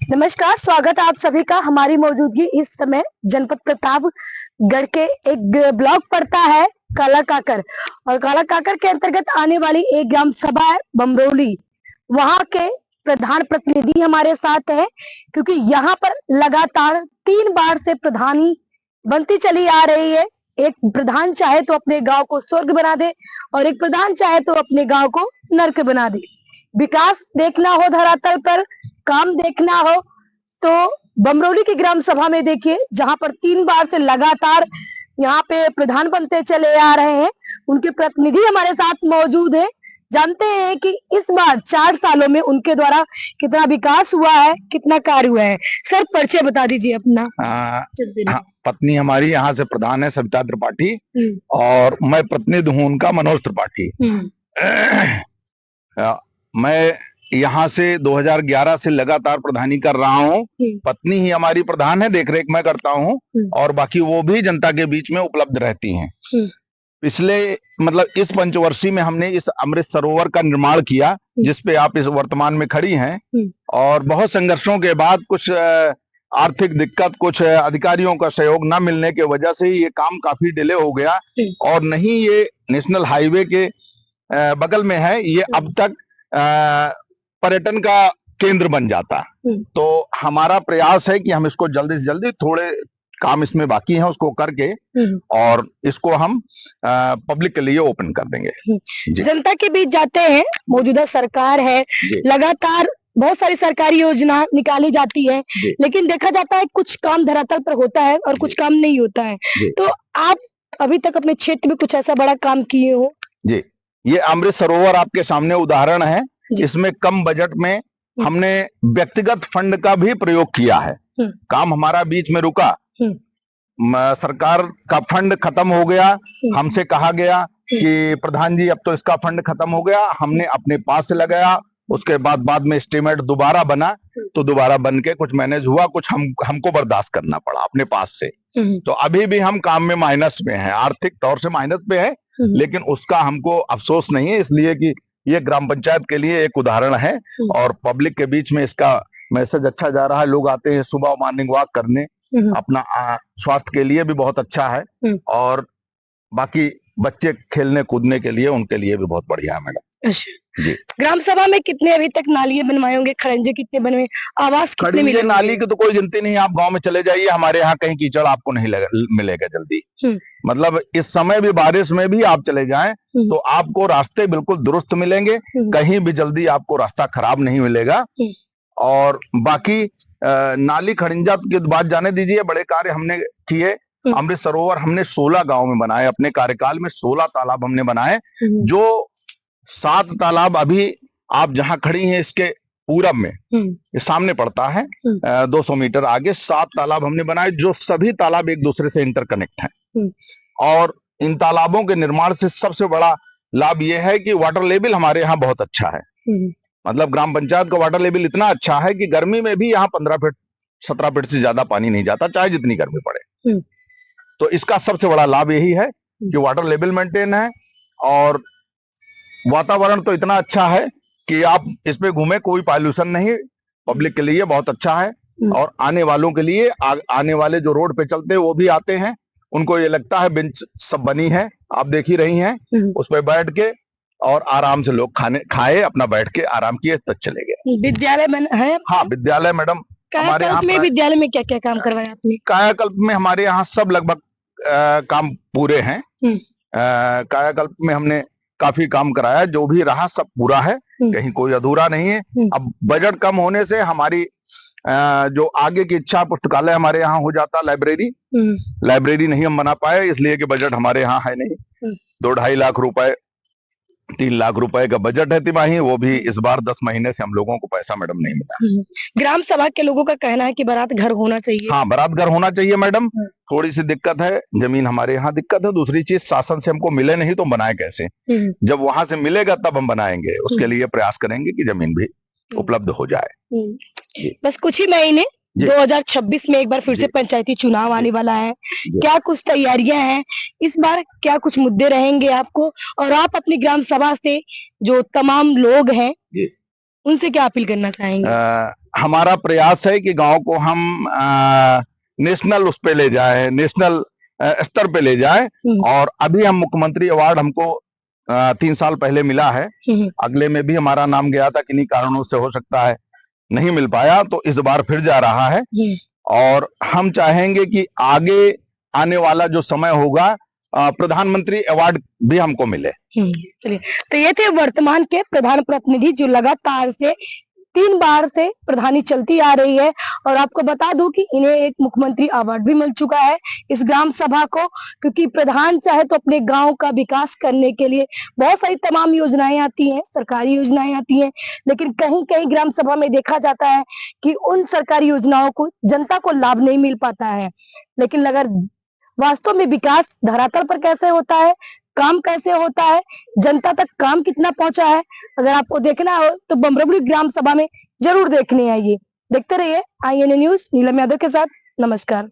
नमस्कार, स्वागत है आप सभी का। हमारी मौजूदगी इस समय जनपद प्रतापगढ़ के एक ब्लॉक पड़ता है काला काकर, और काला काकर के अंतर्गत आने वाली एक ग्राम सभा है बमरौली। वहां के प्रधान प्रतिनिधि हमारे साथ है, क्योंकि यहाँ पर लगातार 3 बार से प्रधानी बनती चली आ रही है। एक प्रधान चाहे तो अपने गांव को स्वर्ग बना दे, और एक प्रधान चाहे तो अपने गांव को नर्क बना दे। विकास देखना हो धरातल पर, काम देखना हो तो बमरौली की ग्राम सभा में देखिए, जहां पर 3 बार से लगातार यहाँ पे प्रधान बनते चले आ रहे हैं। उनके प्रतिनिधि हमारे साथ मौजूद है। जानते हैं कि इस बार 4 सालों में उनके द्वारा कितना विकास हुआ है, कितना कार्य हुआ है। सर, परिचय बता दीजिए अपना। पत्नी हमारी यहाँ से प्रधान है सविता त्रिपाठी, और मैं प्रतिनिधि हूँ उनका मनोज त्रिपाठी। मैं यहाँ से 2011 से लगातार प्रधानी कर रहा हूँ। पत्नी ही हमारी प्रधान है, देखरेख मैं करता हूँ, और बाकी वो भी जनता के बीच में उपलब्ध रहती हैं। पिछले इस पंचवर्षीय में हमने इस अमृत सरोवर का निर्माण किया, जिसपे आप इस वर्तमान में खड़ी हैं, और बहुत संघर्षों के बाद कुछ आर्थिक दिक्कत, कुछ अधिकारियों का सहयोग न मिलने की वजह से ये काम काफी डिले हो गया, और नहीं ये नेशनल हाईवे के बगल में है, ये अब तक पर्यटन का केंद्र बन जाता। तो हमारा प्रयास है कि हम इसको जल्दी से जल्दी, थोड़े काम इसमें बाकी हैं उसको करके, और इसको हम पब्लिक के लिए ओपन कर देंगे। जनता के बीच जाते हैं, मौजूदा सरकार है, लगातार बहुत सारी सरकारी योजना निकाली जाती है, लेकिन देखा जाता है कुछ काम धरातल पर होता है और कुछ काम नहीं होता है। तो आप अभी तक अपने क्षेत्र में कुछ ऐसा बड़ा काम किए हो? जी, ये अमृत सरोवर आपके सामने उदाहरण है। इसमें कम बजट में हमने व्यक्तिगत फंड का भी प्रयोग किया है। काम हमारा बीच में रुका, सरकार का फंड खत्म हो गया, हमसे कहा गया कि प्रधान जी अब तो इसका फंड खत्म हो गया, हमने अपने पास से लगाया। उसके बाद में एस्टीमेट दोबारा बना, तो दोबारा बन के कुछ मैनेज हुआ, कुछ हमको बर्दाश्त करना पड़ा अपने पास से। तो अभी भी हम काम में माइनस में हैं, आर्थिक तौर से माइनस पे है, लेकिन उसका हमको अफसोस नहीं है, इसलिए कि ये ग्राम पंचायत के लिए एक उदाहरण है, और पब्लिक के बीच में इसका मैसेज अच्छा जा रहा है। लोग आते हैं सुबह मॉर्निंग वॉक करने, अपना स्वास्थ्य के लिए भी बहुत अच्छा है, और बाकी बच्चे खेलने कूदने के लिए, उनके लिए भी बहुत बढ़िया है मैडम। अच्छा जी। ग्राम सभा में कितने अभी तक नाली बनवाए होंगे, खरंजे कितने बनवे, आवास कितने मिले? नाली की तो कोई गिनती नहीं है, आप गांव में चले जाइए, हमारे यहाँ कहीं कीचड़ आपको नहीं मिलेगा जल्दी। इस समय भी, बारिश में भी आप चले जाएं तो आपको रास्ते बिल्कुल दुरुस्त मिलेंगे, कहीं भी जल्दी आपको रास्ता खराब नहीं मिलेगा। और बाकी नाली खड़िंजा की बात जाने दीजिए, बड़े कार्य हमने किए। अमृत सरोवर हमने 16 गांव में बनाए, अपने कार्यकाल में 16 तालाब हमने बनाए, जो 7 तालाब अभी आप जहां खड़ी हैं इसके पूरब में, ये सामने पड़ता है 200 मीटर आगे, 7 तालाब हमने बनाए, जो सभी तालाब एक दूसरे से इंटरकनेक्ट हैं। और इन तालाबों के निर्माण से सबसे बड़ा लाभ यह है कि वाटर लेवल हमारे यहाँ बहुत अच्छा है। ग्राम पंचायत का वाटर लेवल इतना अच्छा है कि गर्मी में भी यहाँ 15 फीट 17 फीट से ज्यादा पानी नहीं जाता, चाहे जितनी गर्मी पड़े। तो इसका सबसे बड़ा लाभ यही है कि वाटर लेवल मेंटेन है, और वातावरण तो इतना अच्छा है कि आप इस पे घूमे, कोई पॉल्यूशन नहीं, पब्लिक के लिए बहुत अच्छा है। और आने वालों के लिए, आने वाले जो रोड पे चलते हैं वो भी आते हैं, उनको ये लगता है बेंच सब बनी है, आप देख ही रही हैं, उस पे बैठ के और आराम से लोग खाए, अपना बैठ के आराम किए, तक चले गए। विद्यालय में है? हाँ, विद्यालय मैडम हमारे यहाँ। विद्यालय में क्या क्या काम करवाया आपने? कायाकल्प में हमारे यहाँ सब लगभग काम पूरे हैं। कायाकल्प में हमने काफी काम कराया, जो भी रहा सब पूरा है, कहीं कोई अधूरा नहीं है। अब बजट कम होने से हमारी जो आगे की इच्छा, पुस्तकालय हमारे यहाँ हो जाता, लाइब्रेरी नहीं हम बना पाए, इसलिए कि बजट हमारे यहाँ है नहीं। 2-2.5 लाख रुपए, 3 लाख रुपए का बजट है तिमाही, वो भी इस बार 10 महीने से हम लोगों को पैसा मैडम नहीं मिला। ग्राम सभा के लोगों का कहना है कि बारात घर होना चाहिए। हाँ, बारात घर होना चाहिए मैडम। थोड़ी सी दिक्कत है, जमीन हमारे यहाँ दिक्कत है, दूसरी चीज शासन से हमको मिले नहीं तो हम बनाए कैसे? जब वहां से मिलेगा तब हम बनाएंगे, उसके लिए प्रयास करेंगे कि जमीन भी उपलब्ध हो जाए। बस कुछ ही महीने 2026 में एक बार फिर से पंचायती चुनाव आने वाला है, क्या कुछ तैयारियां हैं इस बार, क्या कुछ मुद्दे रहेंगे आपको, और आप अपनी ग्राम सभा से जो तमाम लोग हैं उनसे क्या अपील करना चाहेंगे? हमारा प्रयास है कि गांव को हम नेशनल उस पे ले जाए, नेशनल स्तर पे ले जाए। और अभी हम मुख्यमंत्री अवार्ड हमको 3 साल पहले मिला है। अगले में भी हमारा नाम गया था, किन्हीं कारणों से हो सकता है नहीं मिल पाया, तो इस बार फिर जा रहा है। और हम चाहेंगे कि आगे आने वाला जो समय होगा प्रधानमंत्री अवार्ड भी हमको मिले। चलिए, तो ये थे वर्तमान के प्रधान प्रतिनिधि जो लगातार से 3 बार से प्रधानी चलती आ रही है। और आपको बता दूं कि इन्हें एक मुख्यमंत्री अवार्ड भी मिल चुका है इस ग्राम सभा को, क्योंकि प्रधान चाहे तो अपने गांव का विकास करने के लिए बहुत सारी तमाम योजनाएं आती हैं, सरकारी योजनाएं आती हैं, लेकिन कहीं कहीं ग्राम सभा में देखा जाता है कि उन सरकारी योजनाओं को जनता को लाभ नहीं मिल पाता है। लेकिन अगर वास्तव में विकास धरातल पर कैसे होता है, काम कैसे होता है, जनता तक काम कितना पहुंचा है, अगर आपको देखना हो तो बमरबड़ी ग्राम सभा में जरूर देखने आइए। देखते रहिए INA न्यूज, नीलम यादव के साथ। नमस्कार।